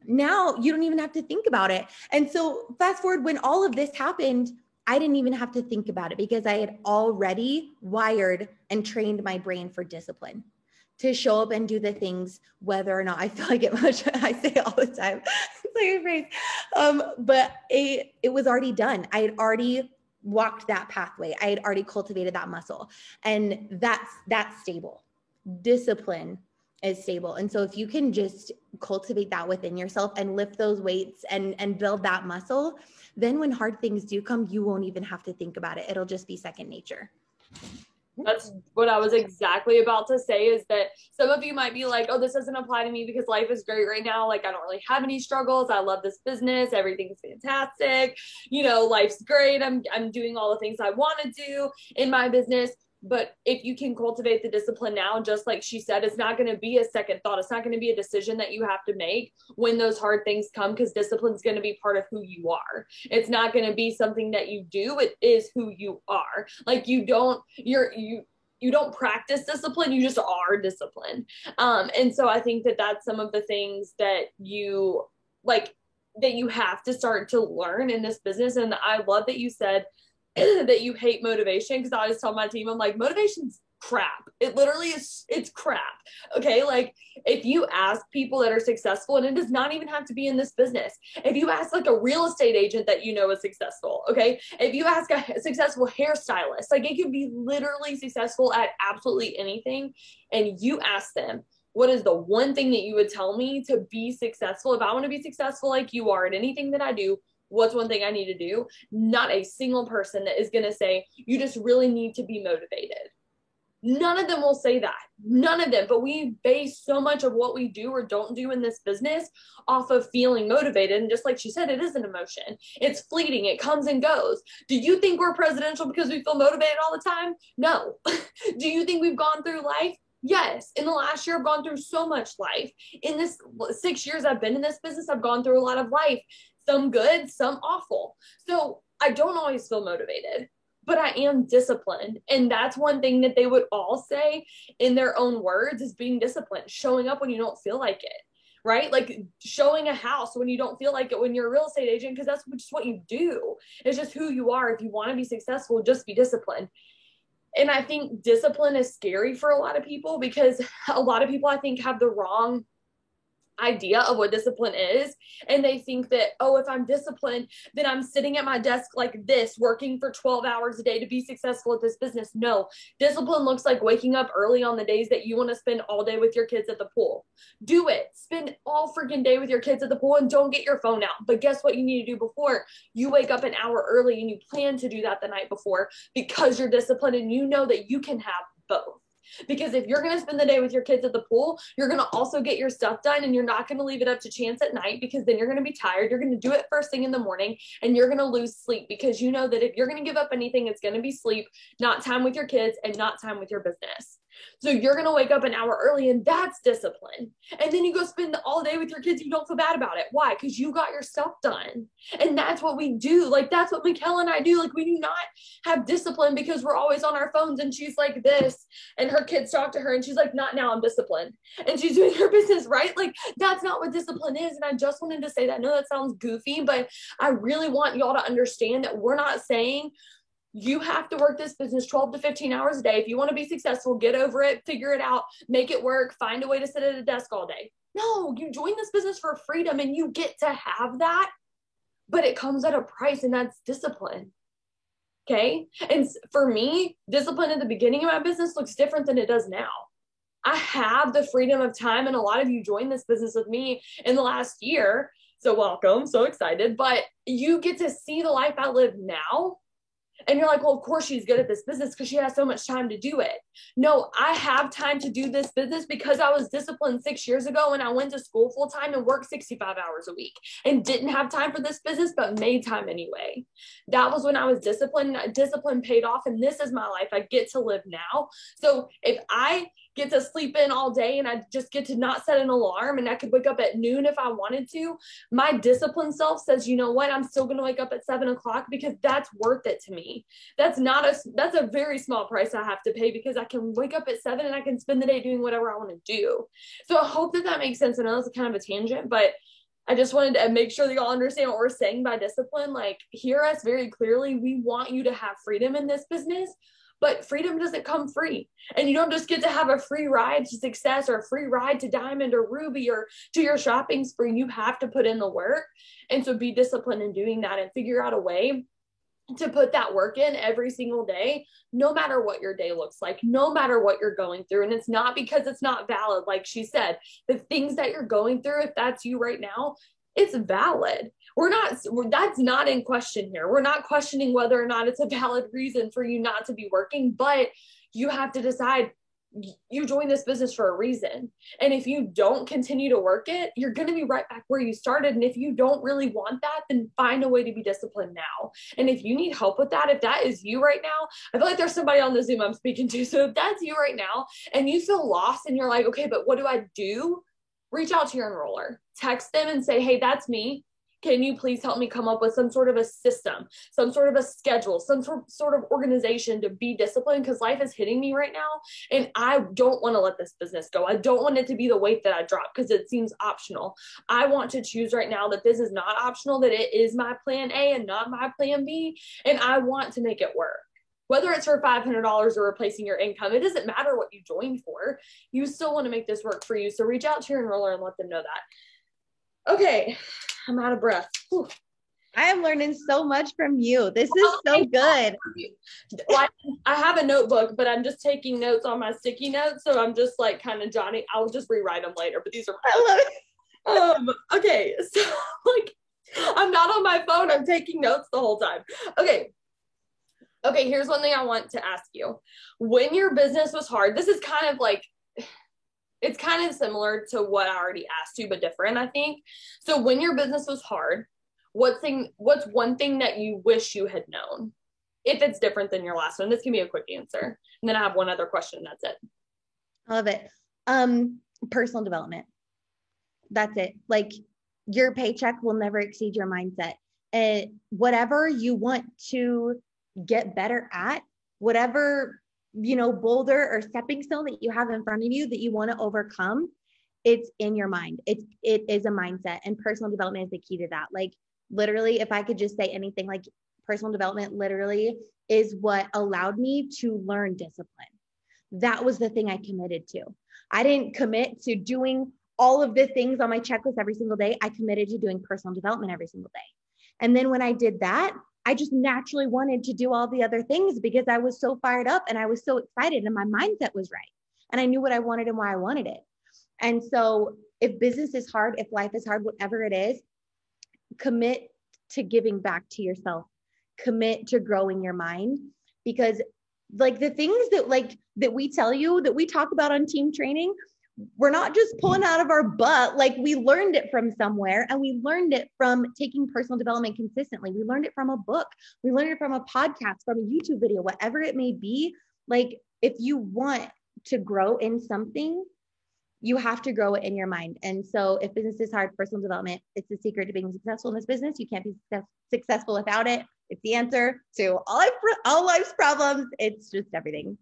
now you don't even have to think about it. And so fast forward, when all of this happened, I didn't even have to think about it because I had already wired and trained my brain for discipline to show up and do the things, whether or not I feel like it much. I say it all the time. It's like a phrase. But it was already done. I had already walked that pathway. I had already cultivated that muscle, and that's stable. Discipline is stable. And so if you can just cultivate that within yourself and lift those weights and build that muscle, then when hard things do come, you won't even have to think about it. It'll just be second nature. That's what I was exactly about to say, is that some of you might be like, oh, this doesn't apply to me because life is great right now. Like, I don't really have any struggles. I love this business. Everything's fantastic. You know, life's great. I'm doing all the things I want to do in my business. But if you can cultivate the discipline now, just like she said, it's not going to be a second thought. It's not going to be a decision that you have to make when those hard things come, because discipline is going to be part of who you are. It's not going to be something that you do. It is who you are. Like, you don't practice discipline. You just are disciplined. And so I think that that's some of the things that you have to start to learn in this business. And I love that you said that you hate motivation, because I always tell my team, I'm like, motivation's crap. It literally is, it's crap. Okay. Like, if you ask people that are successful, and it does not even have to be in this business, if you ask like a real estate agent that you know is successful, okay, if you ask a successful hairstylist, like, it could be literally successful at absolutely anything, and you ask them, what is the one thing that you would tell me to be successful? If I want to be successful like you are at anything that I do, what's one thing I need to do? Not a single person that is going to say, you just really need to be motivated. None of them will say that. None of them. But we base so much of what we do or don't do in this business off of feeling motivated. And just like she said, it is an emotion. It's fleeting. It comes and goes. Do you think we're presidential because we feel motivated all the time? No. Do you think we've gone through life? Yes. In the last year, I've gone through so much life. In this 6 years I've been in this business, I've gone through a lot of life. Some good, some awful. So I don't always feel motivated, but I am disciplined. And that's one thing that they would all say in their own words, is being disciplined, showing up when you don't feel like it, right? Like, showing a house when you don't feel like it when you're a real estate agent, because that's just what you do. It's just who you are. If you want to be successful, just be disciplined. And I think discipline is scary for a lot of people, because a lot of people, I think, have the wrong idea of what discipline is. And they think that, oh, if I'm disciplined, then I'm sitting at my desk like this, working for 12 hours a day to be successful at this business. No, discipline looks like waking up early on the days that you want to spend all day with your kids at the pool. Do it. Spend all freaking day with your kids at the pool, and don't get your phone out. But guess what you need to do before? You wake up an hour early, and you plan to do that the night before, because you're disciplined and you know that you can have both. Because if you're going to spend the day with your kids at the pool, you're going to also get your stuff done, and you're not going to leave it up to chance at night, because then you're going to be tired. You're going to do it first thing in the morning, and you're going to lose sleep, because you know that if you're going to give up anything, it's going to be sleep, not time with your kids, and not time with your business. So you're going to wake up an hour early, and that's discipline. And then you go spend all day with your kids. You don't feel bad about it. Why? Because you got your stuff done. And that's what we do. Like, that's what Mikkel and I do. Like, we do not have discipline because we're always on our phones, and she's like this, and her kids talk to her, and she's like, not now, I'm disciplined. And she's doing her business, right? Like, that's not what discipline is. And I just wanted to say that. I know that sounds goofy, but I really want y'all to understand that we're not saying you have to work this business 12 to 15 hours a day. If you want to be successful, get over it, figure it out, make it work, find a way to sit at a desk all day. No, you join this business for freedom, and you get to have that, but it comes at a price, and that's discipline. Okay. And for me, discipline at the beginning of my business looks different than it does now. I have the freedom of time, and a lot of you joined this business with me in the last year. So welcome, so excited, but you get to see the life I live now. And you're like, well, of course she's good at this business because she has so much time to do it. No, I have time to do this business because I was disciplined 6 years ago, and I went to school full time and worked 65 hours a week and didn't have time for this business, but made time anyway. That was when I was disciplined. Discipline paid off, and this is my life. I get to live now. So if I get to sleep in all day, and I just get to not set an alarm, and I could wake up at noon if I wanted to, my disciplined self says, you know what, I'm still going to wake up at 7 o'clock because that's worth it to me. That's a very small price I have to pay, because I can wake up at 7 and I can spend the day doing whatever I want to do. So I hope that makes sense. I know that's kind of a tangent, but I just wanted to make sure that y'all understand what we're saying by discipline. Like, hear us very clearly. We want you to have freedom in this business, but freedom doesn't come free. And you don't just get to have a free ride to success, or a free ride to Diamond or Ruby or to your shopping spree. You have to put in the work. And so be disciplined in doing that, and figure out a way to put that work in every single day, no matter what your day looks like, no matter what you're going through. And it's not because it's not valid. Like she said, the things that you're going through, if that's you right now, it's valid. That's not in question here. We're not questioning whether or not it's a valid reason for you not to be working, but you have to decide, you joined this business for a reason. And if you don't continue to work it, you're going to be right back where you started. And if you don't really want that, then find a way to be disciplined now. And if you need help with that, if that is you right now, I feel like there's somebody on the Zoom I'm speaking to. So if that's you right now and you feel lost and you're like, okay, but what do I do? Reach out to your enroller, text them and say, hey, that's me. Can you please help me come up with some sort of a system, some sort of a schedule, some sort of organization to be disciplined, because life is hitting me right now and I don't want to let this business go. I don't want it to be the weight that I drop because it seems optional. I want to choose right now that this is not optional, that it is my plan A and not my plan B, and I want to make it work. Whether it's for $500 or replacing your income, it doesn't matter what you joined for. You still want to make this work for you. So reach out to your enroller and let them know that. Okay, I'm out of breath. Whew. I am learning so much from you. This is so good. Well, I have a notebook, but I'm just taking notes on my sticky notes. So I'm just like kind of jotting. I'll just rewrite them later, but these are I love it. Okay, so like I'm not on my phone. I'm taking notes the whole time. Okay, here's one thing I want to ask you. When your business was hard, this is kind of like, it's kind of similar to what I already asked you, but different, I think. So when your business was hard, what's one thing that you wish you had known? If it's different than your last one, this can be a quick answer. And then I have one other question. That's it. I love it. Personal development. That's it. Like, your paycheck will never exceed your mindset. And whatever you want to get better at, whatever, boulder or stepping stone that you have in front of you that you want to overcome, it's in your mind. It is a mindset, and personal development is the key to that. Like, literally, if I could just say anything, like, personal development literally is what allowed me to learn discipline. That was the thing I committed to. I didn't commit to doing all of the things on my checklist every single day. I committed to doing personal development every single day. And then when I did that, I just naturally wanted to do all the other things because I was so fired up and I was so excited and my mindset was right. And I knew what I wanted and why I wanted it. And so if business is hard, if life is hard, whatever it is, commit to giving back to yourself, commit to growing your mind, because like the things that we tell you, that we talk about on team training, we're not just pulling out of our butt. Like, we learned it from somewhere, and we learned it from taking personal development consistently. We learned it from a book. We learned it from a podcast, from a YouTube video, whatever it may be. Like, if you want to grow in something, you have to grow it in your mind. And so if business is hard, personal development, it's the secret to being successful in this business. You can't be successful without it. It's the answer to all life's problems. It's just everything.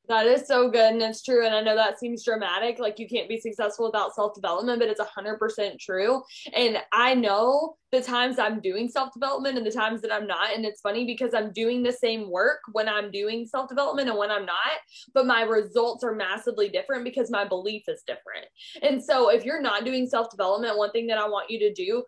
That is so good, and it's true. And I know that seems dramatic, like you can't be successful without self-development, but it's 100% true. And I know the times I'm doing self-development and the times that I'm not. And it's funny because I'm doing the same work when I'm doing self-development and when I'm not, but my results are massively different because my belief is different. And so if you're not doing self-development, one thing that I want you to do,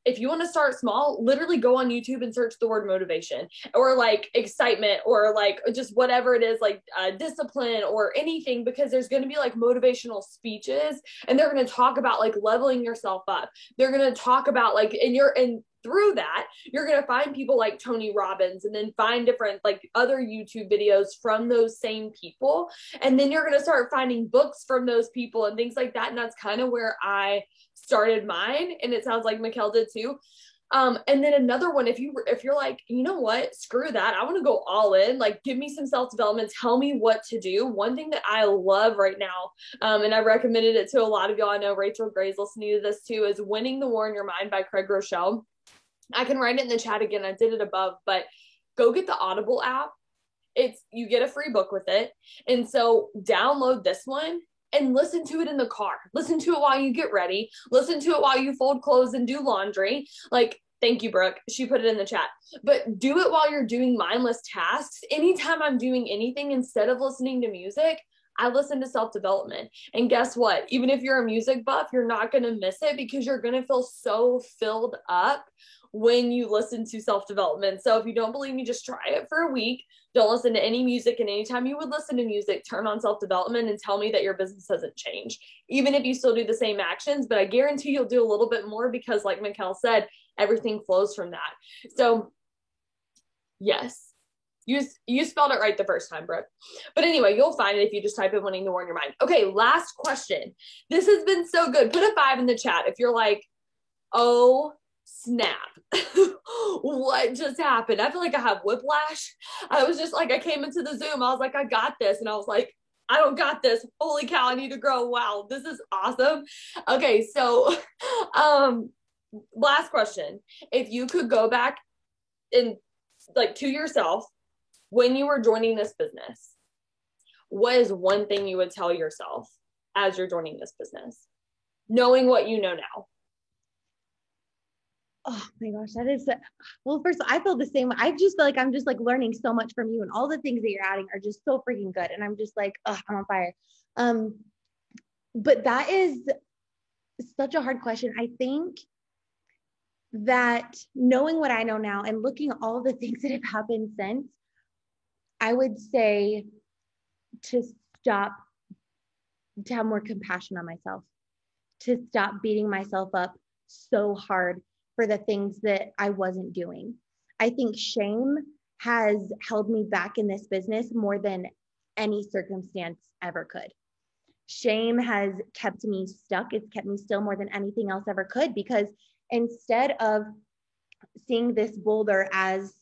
if you want to start small, literally go on YouTube and search the word motivation or like excitement or like just whatever it is, like discipline or anything, because there's going to be like motivational speeches and they're going to talk about like leveling yourself up. They're going to talk about like, and through that, you're going to find people like Tony Robbins and then find different like other YouTube videos from those same people. And then you're going to start finding books from those people and things like that. And that's kind of where I started mine. And it sounds like Mikkel did too. And then another one, if you're like, you know what, screw that, I want to go all in, like give me some self-development, tell me what to do. One thing that I love right now, and I recommended it to a lot of y'all, I know Rachel Gray's listening to this too, is Winning the War in Your Mind by Craig Rochelle. I can write it in the chat again, I did it above, but go get the Audible app. You get a free book with it. And so download this one and listen to it in the car. Listen to it while you get ready. Listen to it while you fold clothes and do laundry. Like, thank you, Brooke. She put it in the chat. But do it while you're doing mindless tasks. Anytime I'm doing anything, instead of listening to music, I listen to self-development. And guess what? Even if you're a music buff, you're not going to miss it because you're going to feel so filled up when you listen to self-development. So if you don't believe me, just try it for a week. Don't listen to any music. And anytime you would listen to music, turn on self-development and tell me that your business hasn't changed. Even if you still do the same actions, but I guarantee you'll do a little bit more because like Mikkel said, everything flows from that. So yes. You spelled it right the first time, Brooke. But anyway, you'll find it if you just type in winning the war in your mind. Okay, last question. This has been so good. Put a 5 in the chat if you're like, oh, snap. What just happened? I feel like I have whiplash. I was just like, I came into the Zoom. I was like, I got this. And I was like, I don't got this. Holy cow, I need to grow. Wow, this is awesome. Okay, so last question. If you could go back in like to yourself when you were joining this business, what is one thing you would tell yourself as you're joining this business, knowing what you know now? Oh my gosh, that is, well, first of all, I feel the same. I just feel like I'm just like learning so much from you, and all the things that you're adding are just so freaking good. And I'm just like, oh, I'm on fire. But that is such a hard question. I think that knowing what I know now and looking at all the things that have happened since, I would say to stop, to have more compassion on myself, to stop beating myself up so hard for the things that I wasn't doing. I think shame has held me back in this business more than any circumstance ever could. Shame has kept me stuck. It's kept me still more than anything else ever could, because instead of seeing this boulder as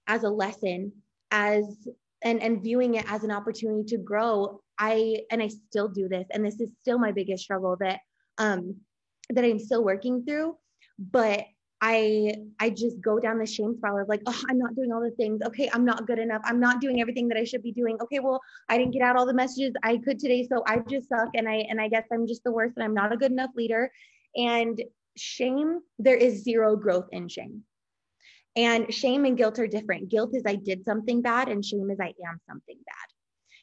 a lesson, and viewing it as an opportunity to grow, I still do this, and this is still my biggest struggle that I'm still working through. But I just go down the shame spiral of like, oh, I'm not doing all the things. Okay, I'm not good enough. I'm not doing everything that I should be doing. Okay, well, I didn't get out all the messages I could today, so I just suck, and I guess I'm just the worst, and I'm not a good enough leader. And shame, there is zero growth in shame. And shame and guilt are different. Guilt is I did something bad, and shame is I am something bad.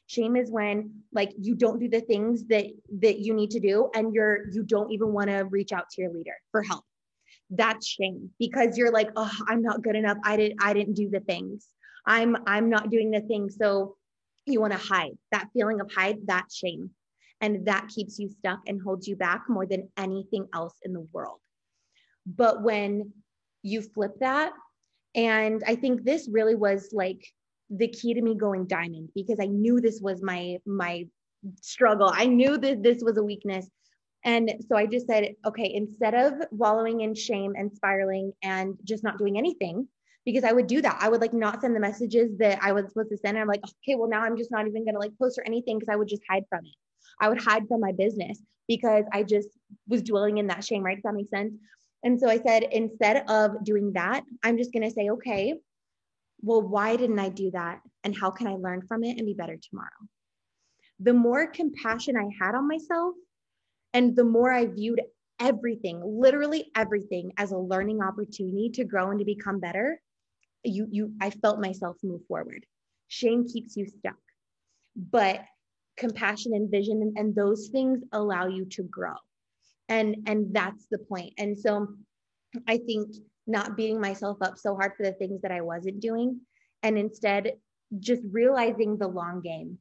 Shame is when like you don't do the things that you need to do, and you don't even want to reach out to your leader for help. That's shame, because you're like, oh, I'm not good enough. I didn't do the things. I'm not doing the things. So you want to hide. That feeling of hide, that's shame. And that keeps you stuck and holds you back more than anything else in the world. But when you flip that, and I think this really was like the key to me going diamond, because I knew this was my struggle. I knew that this was a weakness. And so I just said, okay, instead of wallowing in shame and spiraling and just not doing anything, because I would do that. I would like not send the messages that I was supposed to send. And I'm like, okay, well, now I'm just not even going to like post or anything, because I would just hide from it. I would hide from my business because I just was dwelling in that shame, right? Does that make sense? And so I said, instead of doing that, I'm just going to say, okay, well, why didn't I do that? And how can I learn from it and be better tomorrow? The more compassion I had on myself, and the more I viewed everything, literally everything, as a learning opportunity to grow and to become better, I felt myself move forward. Shame keeps you stuck, but compassion and vision and those things allow you to grow. And that's the point. And so I think not beating myself up so hard for the things that I wasn't doing, and instead just realizing the long game,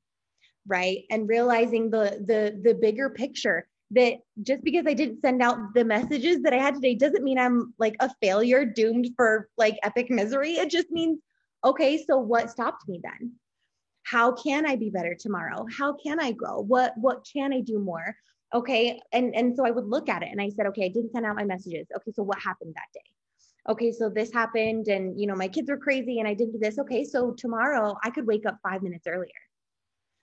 right? And realizing the bigger picture, that just because I didn't send out the messages that I had today doesn't mean I'm like a failure doomed for like epic misery. It just means, okay, so what stopped me then? How can I be better tomorrow? How can I grow? What can I do more? Okay. And so I would look at it and I said, okay, I didn't send out my messages. Okay, so what happened that day? Okay, so this happened, and my kids were crazy and I didn't do this. Okay, so tomorrow I could wake up 5 minutes earlier.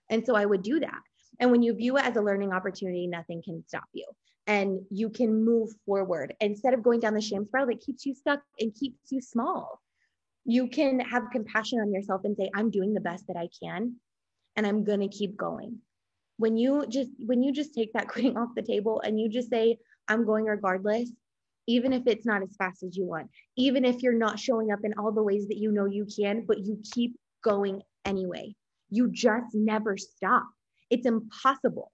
And so I would do that. And when you view it as a learning opportunity, nothing can stop you. And you can move forward instead of going down the shame spiral that keeps you stuck and keeps you small. You can have compassion on yourself and say, I'm doing the best that I can, and I'm going to keep going. When you just take that quitting off the table and you just say, I'm going regardless, even if it's not as fast as you want, even if you're not showing up in all the ways that you can, but you keep going anyway. You just never stop. It's impossible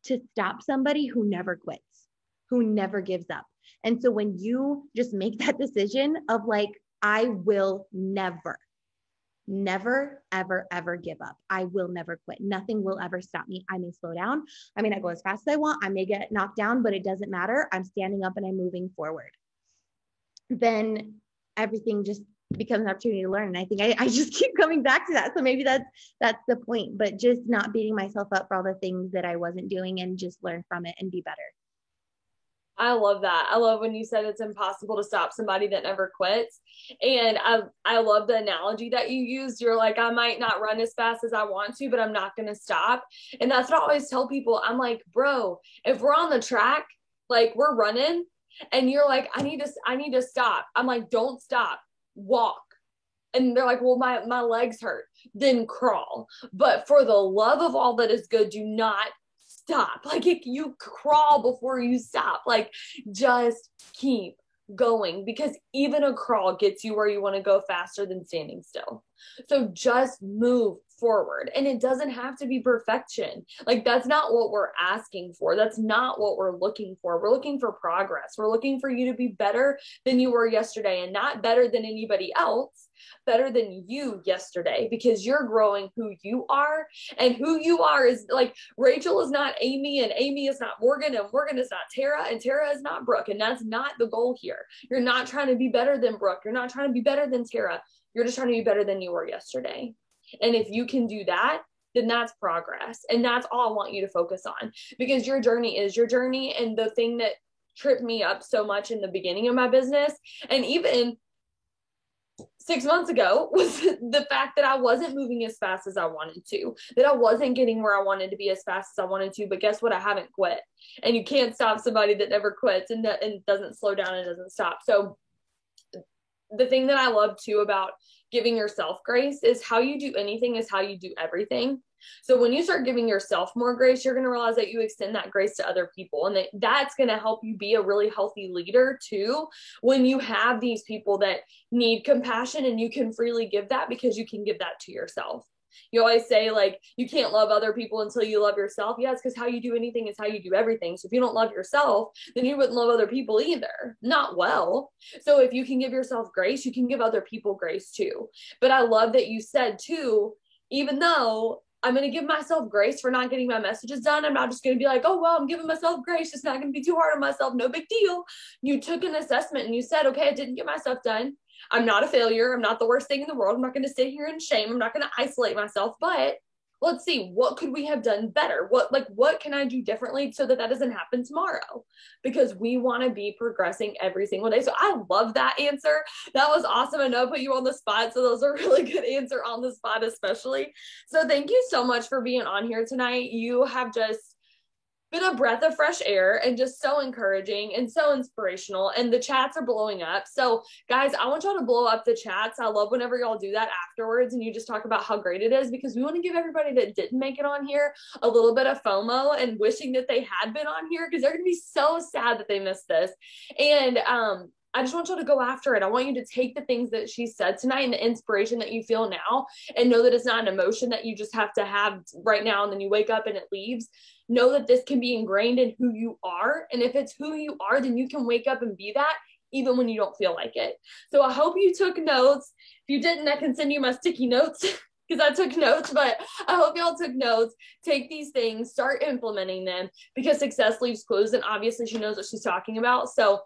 to stop somebody who never quits, who never gives up. And so when you just make that decision of like, I will never, ever, ever give up. I will never quit. Nothing will ever stop me. I may slow down. I may not go as fast as I want. I may get knocked down, but it doesn't matter. I'm standing up and I'm moving forward. Then everything just becomes an opportunity to learn. And I think I just keep coming back to that. So maybe that's the point, but just not beating myself up for all the things that I wasn't doing and just learn from it and be better. I love that. I love when you said it's impossible to stop somebody that never quits. And I love the analogy that you used. You're like, I might not run as fast as I want to, but I'm not going to stop. And that's what I always tell people. I'm like, bro, if we're on the track, like we're running and you're like, I need to stop. I'm like, don't stop, walk. And they're like, well, my legs hurt. Then crawl. But for the love of all that is good, do not stop. Like you crawl before you stop. Like just keep going, because even a crawl gets you where you want to go faster than standing still. So just move forward. And it doesn't have to be perfection. Like that's not what we're asking for. That's not what we're looking for. We're looking for progress. We're looking for you to be better than you were yesterday, and not better than anybody else, better than you yesterday, because you're growing who you are. And who you are is like, Rachel is not Amy, and Amy is not Morgan, and Morgan is not Tara, and Tara is not Brooke. And that's not the goal here. You're not trying to be better than Brooke. You're not trying to be better than Tara. You're just trying to be better than you were yesterday. And if you can do that, then that's progress. And that's all I want you to focus on, because your journey is your journey. And the thing that tripped me up so much in the beginning of my business, and even 6 months ago, was the fact that I wasn't moving as fast as I wanted to, that I wasn't getting where I wanted to be as fast as I wanted to. But guess what? I haven't quit. And you can't stop somebody that never quits and doesn't slow down and doesn't stop. So the thing that I love too about giving yourself grace is how you do anything is how you do everything. So when you start giving yourself more grace, you're going to realize that you extend that grace to other people. And that's going to help you be a really healthy leader too, when you have these people that need compassion, and you can freely give that because you can give that to yourself. You always say, like, you can't love other people until you love yourself. Yeah, it's because how you do anything is how you do everything. So if you don't love yourself, then you wouldn't love other people either. Not well. So if you can give yourself grace, you can give other people grace too. But I love that you said too, even though I'm going to give myself grace for not getting my messages done, I'm not just going to be like, oh, well, I'm giving myself grace. It's not going to be too hard on myself. No big deal. You took an assessment and you said, okay, I didn't get my stuff done. I'm not a failure. I'm not the worst thing in the world. I'm not going to sit here in shame. I'm not going to isolate myself, but let's see, what could we have done better? What can I do differently so that doesn't happen tomorrow? Because we want to be progressing every single day. So I love that answer. That was awesome. I know I put you on the spot. So those are really good answer on the spot, especially. So thank you so much for being on here tonight. You have just been a breath of fresh air and just so encouraging and so inspirational, and the chats are blowing up. So guys, I want y'all to blow up the chats. I love whenever y'all do that afterwards and you just talk about how great it is, because we want to give everybody that didn't make it on here a little bit of FOMO and wishing that they had been on here, because they're going to be so sad that they missed this. And I just want y'all to go after it. I want you to take the things that she said tonight and the inspiration that you feel now, and know that it's not an emotion that you just have to have right now and then you wake up and it leaves. Know that this can be ingrained in who you are. And if it's who you are, then you can wake up and be that even when you don't feel like it. So I hope you took notes. If you didn't, I can send you my sticky notes because I took notes, but I hope y'all took notes. Take these things, start implementing them, because success leaves clues. And obviously she knows what she's talking about. So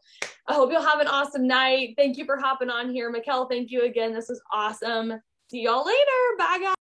I hope you'll have an awesome night. Thank you for hopping on here. Mikkel, thank you again. This was awesome. See y'all later. Bye, guys.